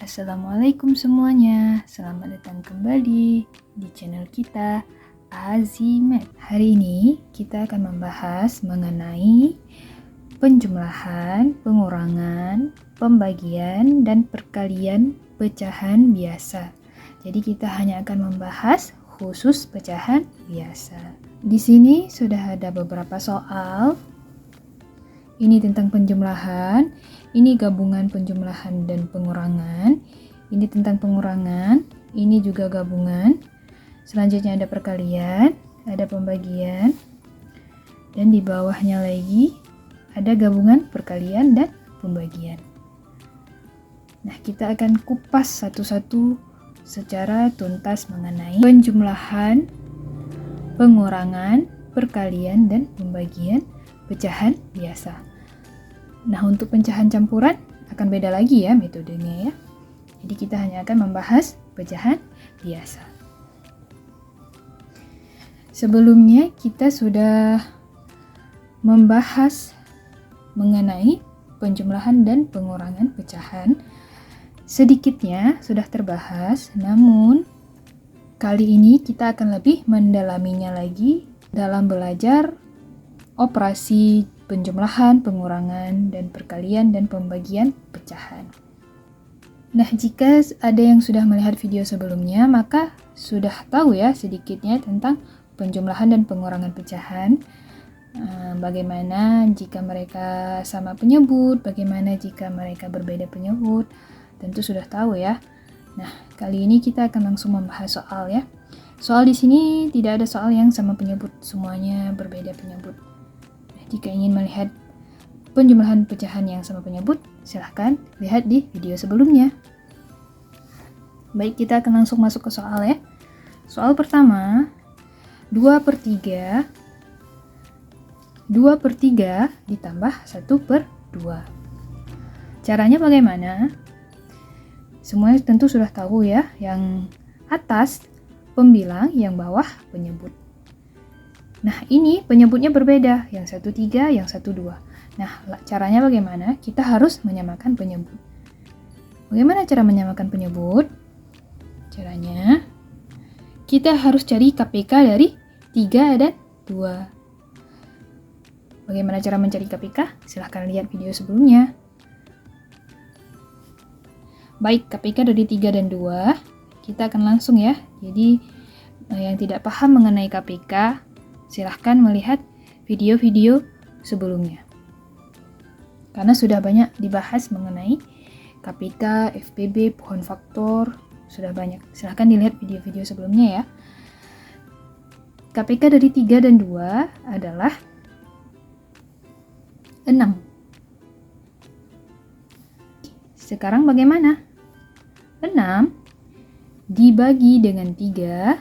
Assalamualaikum semuanya, selamat datang kembali di channel kita Azimat. Hari ini kita akan membahas mengenai penjumlahan, pengurangan, pembagian, dan perkalian pecahan biasa. Jadi kita hanya akan membahas khusus pecahan biasa. Di sini sudah ada beberapa soal. Ini tentang penjumlahan, ini gabungan penjumlahan dan pengurangan, ini tentang pengurangan, ini juga gabungan. Selanjutnya ada perkalian, ada pembagian, dan di bawahnya lagi ada gabungan perkalian dan pembagian. Nah, kita akan kupas satu-satu secara tuntas mengenai penjumlahan, pengurangan, perkalian, dan pembagian pecahan biasa. Nah, untuk pecahan campuran akan beda lagi ya metodenya ya. Jadi kita hanya akan membahas pecahan biasa. Sebelumnya kita sudah membahas mengenai penjumlahan dan pengurangan pecahan. Sedikitnya sudah terbahas, namun kali ini kita akan lebih mendalaminya lagi dalam belajar operasi penjumlahan, pengurangan, dan perkalian dan pembagian pecahan. Nah, jika ada yang sudah melihat video sebelumnya, maka sudah tahu ya sedikitnya tentang penjumlahan dan pengurangan pecahan. Bagaimana jika mereka sama penyebut, bagaimana jika mereka berbeda penyebut, tentu sudah tahu ya. Nah, kali ini kita akan langsung membahas soal ya. Soal di sini tidak ada soal yang sama penyebut, semuanya berbeda penyebut. Jika ingin melihat penjumlahan pecahan yang sama penyebut, silahkan lihat di video sebelumnya. Baik, kita akan langsung masuk ke soal ya. Soal pertama, 2/3 ditambah 1/2. Caranya bagaimana? Semuanya tentu sudah tahu ya, yang atas pembilang, yang bawah penyebut. Nah, ini penyebutnya berbeda, yang 1/3, yang 1/2. Nah, caranya bagaimana? Kita harus menyamakan penyebut. Bagaimana cara menyamakan penyebut? Caranya, kita harus cari KPK dari 3 dan 2. Bagaimana cara mencari KPK? Silahkan lihat video sebelumnya. Baik, KPK dari 3 dan 2, kita akan langsung ya. Jadi, yang tidak paham mengenai KPK, silahkan melihat video-video sebelumnya. Karena sudah banyak dibahas mengenai KPK, FPB, pohon faktor, sudah banyak. Silahkan dilihat video-video sebelumnya ya. KPK dari 3 dan 2 adalah 6. Sekarang bagaimana? 6 dibagi dengan 3,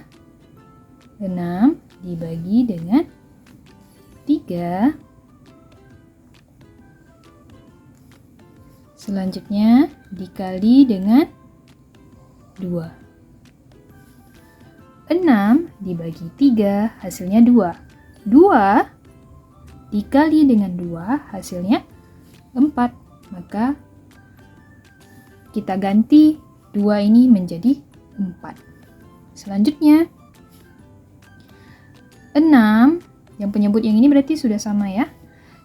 6 dibagi dengan 3. Selanjutnya dikali dengan 2. 6 dibagi 3 hasilnya 2. 2 dikali dengan 2 hasilnya 4. Maka kita ganti 2 ini menjadi 4. Selanjutnya 6, yang penyebut yang ini berarti sudah sama ya.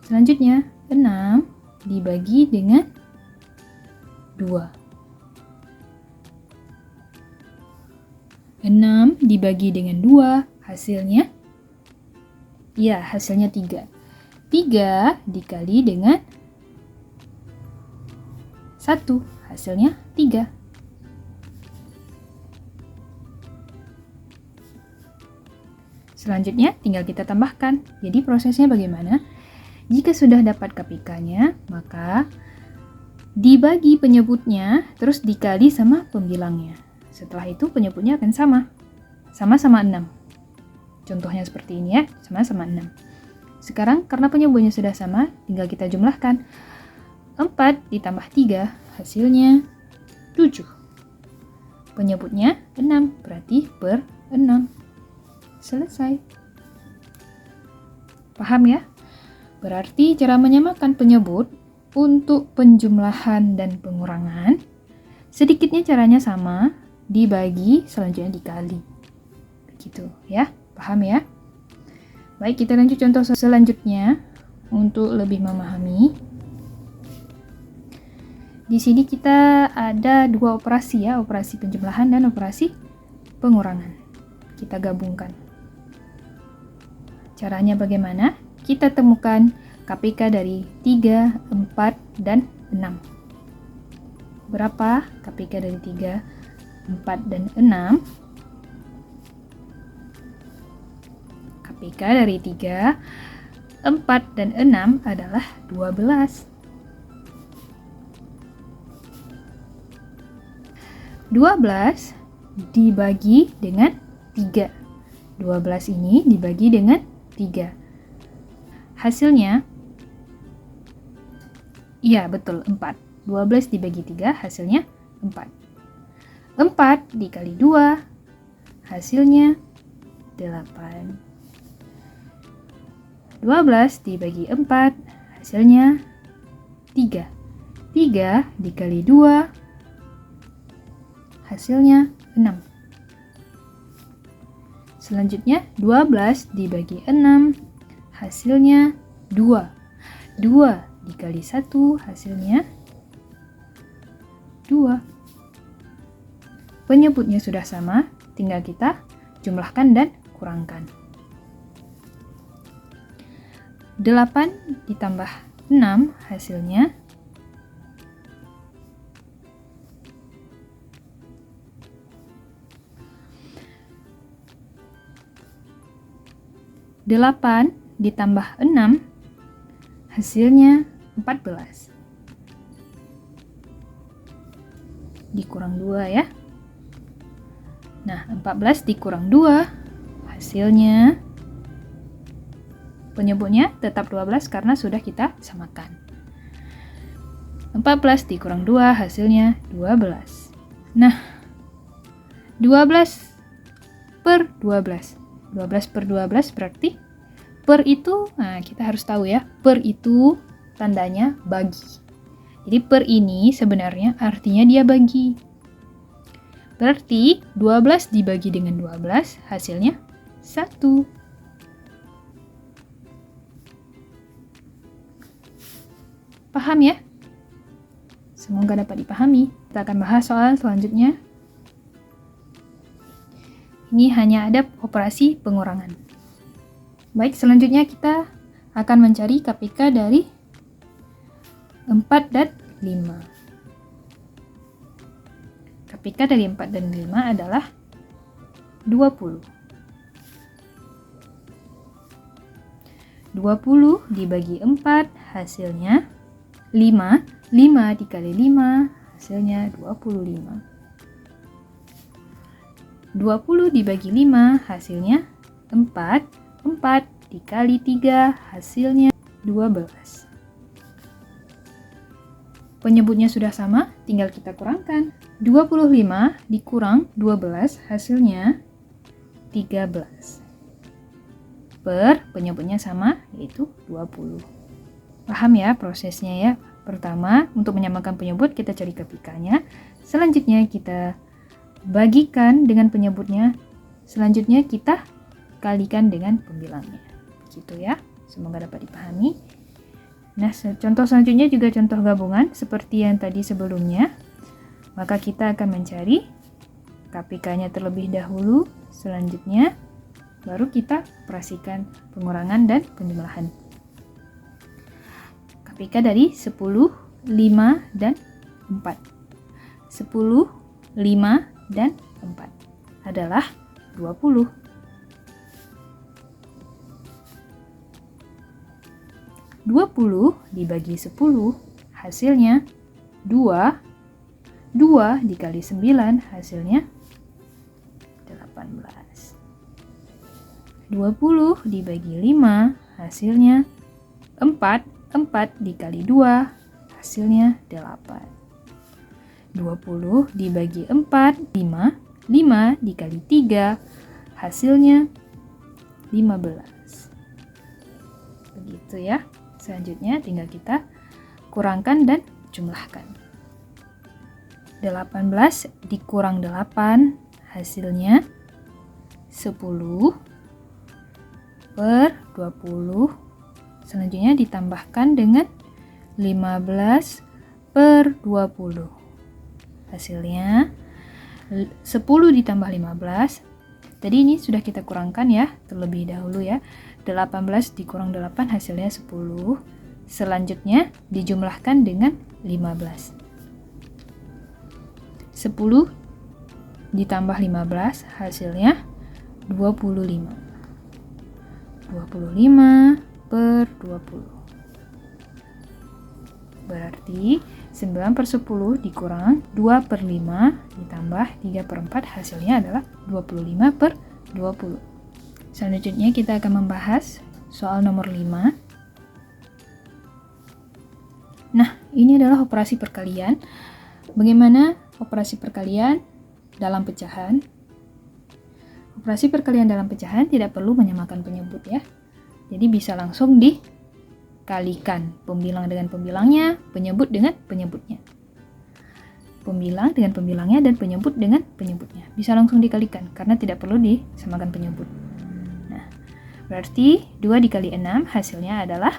Selanjutnya 6 dibagi dengan 2. 6 dibagi dengan 2 hasilnya, ya hasilnya 3. 3 dikali dengan 1 hasilnya 3. Selanjutnya tinggal kita tambahkan. Jadi prosesnya bagaimana? Jika sudah dapat KPK-nya, maka dibagi penyebutnya, terus dikali sama pembilangnya. Setelah itu penyebutnya akan sama. Sama-sama 6. Contohnya seperti ini ya, sama-sama 6. Sekarang karena penyebutnya sudah sama, tinggal kita jumlahkan. 4 ditambah 3 hasilnya 7. Penyebutnya 6, berarti per 6. Selesai. Paham ya? Berarti cara menyamakan penyebut untuk penjumlahan dan pengurangan Sedikitnya caranya sama, dibagi, selanjutnya dikali. Begitu ya, paham ya? Baik, kita lanjut contoh selanjutnya untuk lebih memahami. Di sini kita ada dua operasi ya, operasi penjumlahan dan operasi pengurangan. Kita gabungkan. Caranya bagaimana? Kita temukan KPK dari 3, 4, dan 6. Berapa KPK dari 3, 4, dan 6? KPK dari 3, 4, dan 6 adalah 12. 12 dibagi dengan 3. 12 ini dibagi dengan 3. Hasilnya, iya betul, 4. 12 dibagi 3, hasilnya 4. 4 dikali 2, hasilnya 8. 12 dibagi 4, hasilnya 3. 3 dikali 2, hasilnya 6. Selanjutnya 12 dibagi 6, hasilnya 2. 2 dikali 1, hasilnya 2. Penyebutnya sudah sama, tinggal kita jumlahkan dan kurangkan. 8 ditambah 6, hasilnya 8 ditambah 6, hasilnya 14. Dikurang 2 ya. Nah, 14 dikurang 2, hasilnya, penyebutnya tetap 12 karena sudah kita samakan. 14 dikurang 2, hasilnya 12. Nah, 12 per 12. 12 per 12 berarti per itu, nah kita harus tahu ya, per itu tandanya bagi. Jadi per ini sebenarnya artinya dia bagi. Berarti 12 dibagi dengan 12 hasilnya 1. Paham ya? Semoga dapat dipahami. Kita akan bahas soal selanjutnya. Ini hanya ada operasi pengurangan. Baik, selanjutnya kita akan mencari KPK dari 4 dan 5. KPK dari 4 dan 5 adalah 20. 20 dibagi 4 hasilnya 5. 5 dikali 5 hasilnya 25. 20 dibagi 5 hasilnya 4. 4 dikali 3 hasilnya 12. Penyebutnya sudah sama, tinggal kita kurangkan. 25 dikurang 12 hasilnya 13. Per penyebutnya sama, yaitu 20. Paham ya prosesnya ya? Pertama, untuk menyamakan penyebut kita cari KPK-nya. Selanjutnya kita bagikan dengan penyebutnya. Selanjutnya kita kalikan dengan pembilangnya. Gitu ya. Semoga dapat dipahami. Nah, contoh selanjutnya juga contoh gabungan seperti yang tadi sebelumnya. Maka kita akan mencari KPK-nya terlebih dahulu. Selanjutnya baru kita operasikan pengurangan dan penjumlahan. KPK dari 10, 5, dan 4. 10, 5, dan 4 adalah 20. 20 dibagi 10 hasilnya 2. 2 dikali 9 hasilnya 18. 20 dibagi 5 hasilnya 4. 4 dikali 2 hasilnya 8. 20 dibagi 4, 5. 5 dikali 3 hasilnya 15. Begitu ya. Selanjutnya tinggal kita kurangkan dan jumlahkan. 18 dikurang 8 hasilnya 10 per 20. Selanjutnya ditambahkan dengan 15 per 20. Hasilnya 10 ditambah 15. Tadi ini sudah kita kurangkan ya, terlebih dahulu ya. 18 dikurang 8 hasilnya 10. Selanjutnya dijumlahkan dengan 15. 10 ditambah 15 hasilnya 25. 25 per 20. Berarti 9 per 10 dikurang 2 per 5 ditambah 3 per 4 hasilnya adalah 25 per 20. Selanjutnya kita akan membahas soal nomor 5. Nah, ini adalah operasi perkalian. Bagaimana operasi perkalian dalam pecahan? Operasi perkalian dalam pecahan tidak perlu menyamakan penyebut ya. Jadi bisa langsung dikalikan. Pembilang dengan pembilangnya, penyebut dengan penyebutnya. Pembilang dengan pembilangnya dan penyebut dengan penyebutnya. Bisa langsung dikalikan karena tidak perlu disamakan penyebut. Nah, berarti 2 dikali 6 hasilnya adalah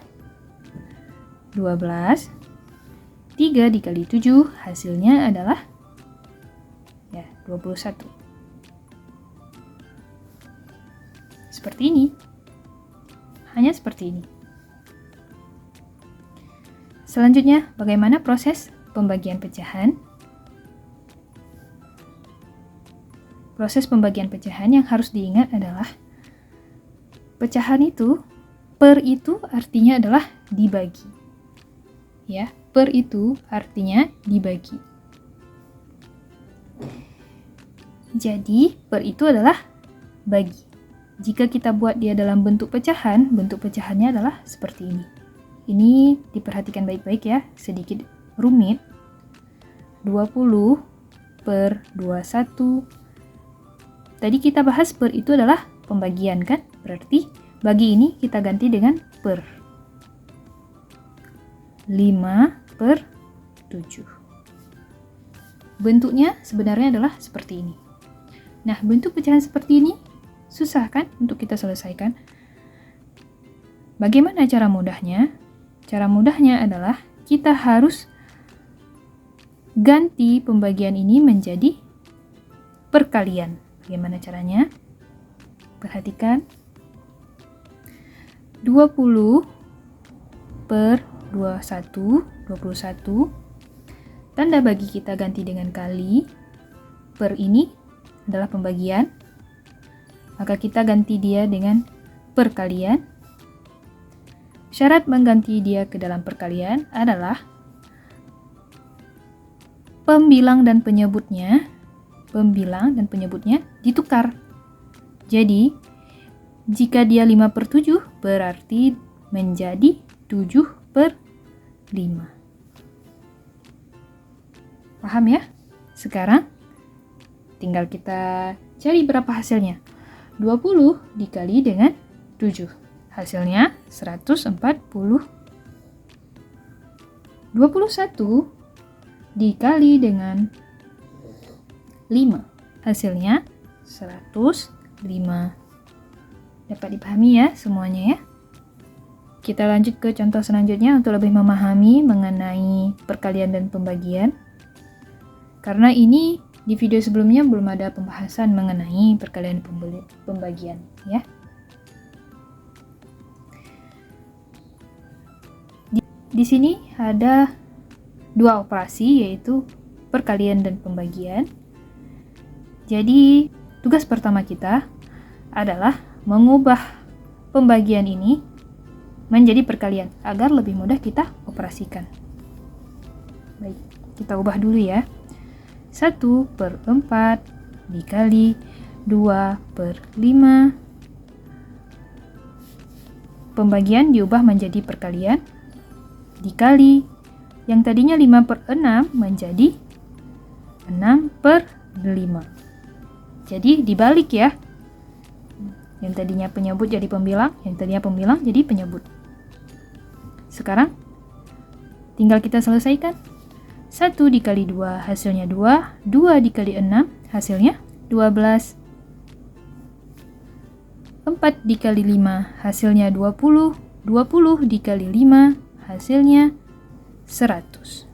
12. 3 dikali 7 hasilnya adalah 21. Seperti ini. Hanya seperti ini. Selanjutnya, bagaimana proses pembagian pecahan? Proses pembagian pecahan yang harus diingat adalah pecahan itu, per itu artinya adalah dibagi. Ya, per itu artinya dibagi. Jadi, per itu adalah bagi. Jika kita buat dia dalam bentuk pecahannya adalah seperti ini. Ini diperhatikan baik-baik ya, sedikit rumit. 20 per 21. Tadi kita bahas per itu adalah pembagian kan? Berarti bagi ini kita ganti dengan per. 5 per 7. Bentuknya sebenarnya adalah seperti ini. Nah, bentuk pecahan seperti ini susah kan untuk kita selesaikan? Bagaimana cara mudahnya? Cara mudahnya adalah kita harus ganti pembagian ini menjadi perkalian. Bagaimana caranya? Perhatikan. 20 per 21. Tanda bagi kita ganti dengan kali. Per ini adalah pembagian. Maka kita ganti dia dengan perkalian. Syarat mengganti dia ke dalam perkalian adalah pembilang dan penyebutnya ditukar. Jadi, jika dia 5 per 7, berarti menjadi 7 per 5. Paham ya? Sekarang, tinggal kita cari berapa hasilnya. 20 dikali dengan 7. Hasilnya 140. 21 dikali dengan 5. Hasilnya 105. Dapat dipahami ya semuanya ya? Kita lanjut ke contoh selanjutnya untuk lebih memahami mengenai perkalian dan pembagian. Karena ini di video sebelumnya belum ada pembahasan mengenai perkalian dan pembagian ya. Di sini ada 2 operasi yaitu perkalian dan pembagian. Jadi tugas pertama kita adalah mengubah pembagian ini menjadi perkalian agar lebih mudah kita operasikan. Baik, kita ubah dulu ya. 1 per 4 dikali 2 per 5. Pembagian diubah menjadi perkalian. Dikali yang tadinya 5 per 6 menjadi 6 per 5. Jadi dibalik ya. Yang tadinya penyebut jadi pembilang, yang tadinya pembilang jadi penyebut. Sekarang tinggal kita selesaikan. 1 dikali 2 hasilnya 2, 2 dikali 6 hasilnya 12. 4 dikali 5 hasilnya 20, 20 dikali 5 hasilnya 100.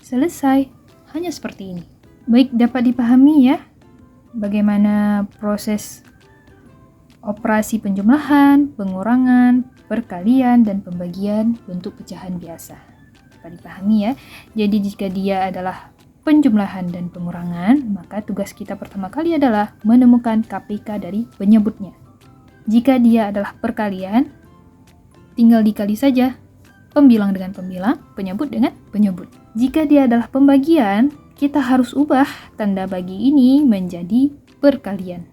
Selesai, hanya seperti ini. Baik, dapat dipahami ya bagaimana proses operasi penjumlahan, pengurangan, perkalian, dan pembagian bentuk pecahan biasa. Dapat dipahami ya. Jadi jika dia adalah penjumlahan dan pengurangan, maka tugas kita pertama kali adalah menemukan KPK dari penyebutnya. Jika dia adalah perkalian, tinggal dikali saja pembilang dengan pembilang, penyebut dengan penyebut. Jika dia adalah pembagian, kita harus ubah tanda bagi ini menjadi perkalian.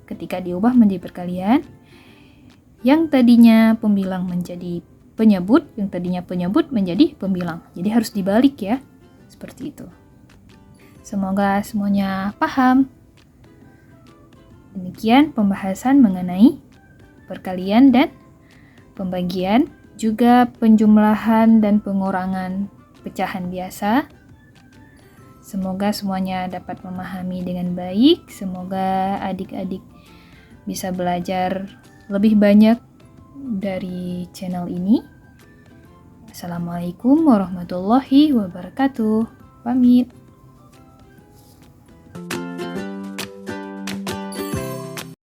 Ketika diubah menjadi perkalian, yang tadinya pembilang menjadi penyebut, yang tadinya penyebut menjadi pembilang. Jadi harus dibalik ya. Seperti itu. Semoga semuanya paham. Demikian pembahasan mengenai perkalian dan pembagian, juga penjumlahan dan pengurangan pecahan biasa. Semoga semuanya dapat memahami dengan baik. Semoga adik-adik bisa belajar lebih banyak dari channel ini. Assalamualaikum warahmatullahi wabarakatuh. Pamit.